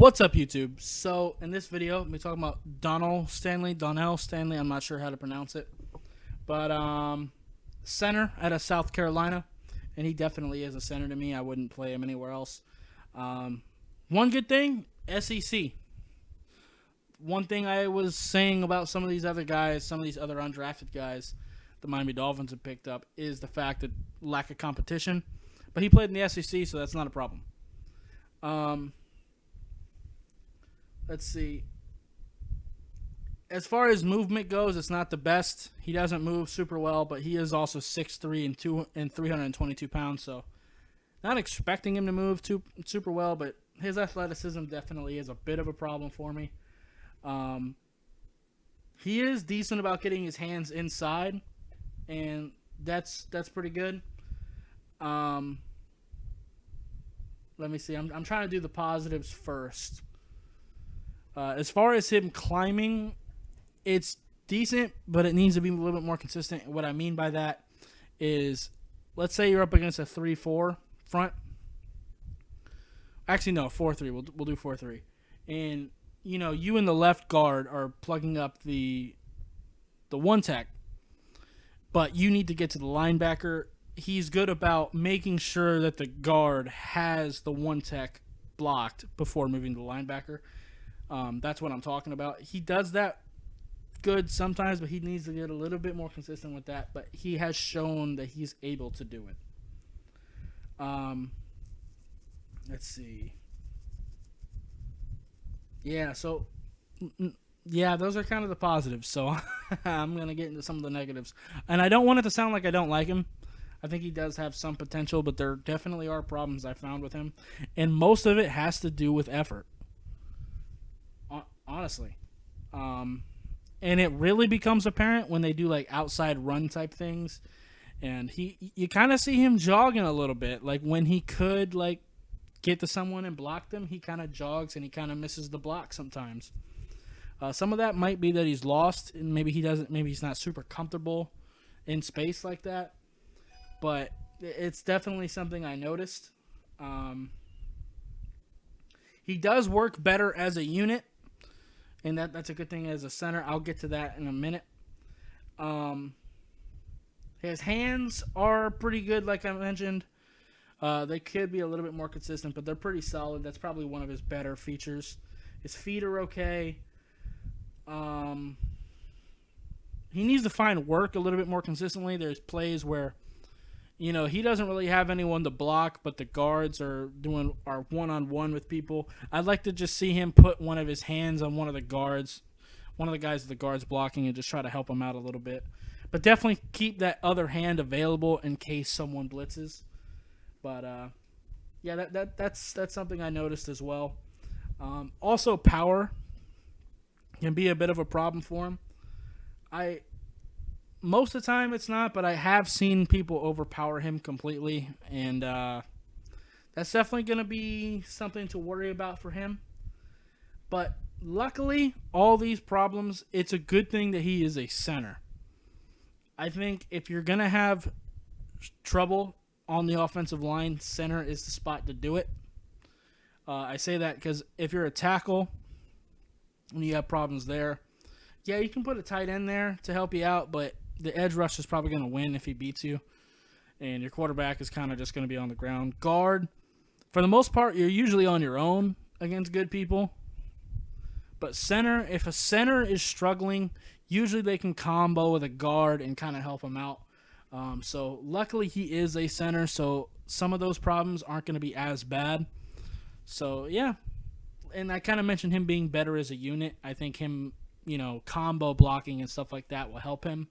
What's up, YouTube? So in this video, we're talking about Donell Stanley. I'm not sure how to pronounce it, but center out of South Carolina, and he definitely is a center to me. I wouldn't play him anywhere else. One good thing, SEC. One thing I was saying about some of these other guys, some of these other undrafted guys, the Miami Dolphins have picked up, is the fact that lack of competition. But he played in the SEC, so that's not a problem. Let's see. As far as movement goes, it's not the best. He doesn't move super well, but he is also 6'3" and 322 pounds, so not expecting him to move super well, but his athleticism definitely is a bit of a problem for me. He is decent about getting his hands inside, and that's pretty good. Let me see. I'm trying to do the positives first. As far as him climbing, it's decent, but it needs to be a little bit more consistent. What I mean by that is, let's say you're up against a 3-4 front. Actually, no, 4-3. We'll do 4-3. And, you and the left guard are plugging up the one tech, but you need to get to the linebacker. He's good about making sure that the guard has the one tech blocked before moving to the linebacker. That's what I'm talking about. He does that good sometimes, but he needs to get a little bit more consistent with that. But he has shown that he's able to do it. Let's see. Yeah, so those are kind of the positives. So I'm going to get into some of the negatives. And I don't want it to sound like I don't like him. I think he does have some potential, but there definitely are problems I found with him. And most of it has to do with effort. Honestly. And it really becomes apparent when they do like outside run type things. And you kind of see him jogging a little bit. Like when he could like get to someone and block them, he kind of jogs and he kind of misses the block sometimes. Some of that might be that he's lost and maybe he's not super comfortable in space like that. But it's definitely something I noticed. He does work better as a unit. And that's a good thing as a center. I'll get to that in a minute. His hands are pretty good, like I mentioned. They could be a little bit more consistent, but they're pretty solid. That's probably one of his better features. His feet are okay. He needs to find work a little bit more consistently. There's plays where, he doesn't really have anyone to block, but the guards are one-on-one with people. I'd like to just see him put one of his hands on one of the guys that the guard's blocking, and just try to help him out a little bit. But definitely keep that other hand available in case someone blitzes. But that's something I noticed as well. Also, power can be a bit of a problem for him. Most of the time it's not, but I have seen people overpower him completely, and that's definitely going to be something to worry about for him. But luckily, all these problems, it's a good thing that he is a center. I think if you're going to have trouble on the offensive line, center is the spot to do it. I say that because if you're a tackle and you have problems there, yeah, you can put a tight end there to help you out, but the edge rush is probably going to win if he beats you. And your quarterback is kind of just going to be on the ground. Guard, for the most part, you're usually on your own against good people. But center, if a center is struggling, usually they can combo with a guard and kind of help him out. So luckily he is a center, so some of those problems aren't going to be as bad. So, yeah. And I kind of mentioned him being better as a unit. I think him, combo blocking and stuff like that will help him.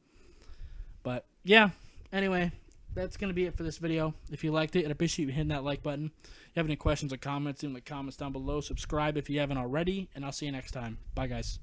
But, yeah, anyway, that's going to be it for this video. If you liked it, I'd appreciate you hitting that like button. If you have any questions or comments, in the comments down below. Subscribe if you haven't already, and I'll see you next time. Bye, guys.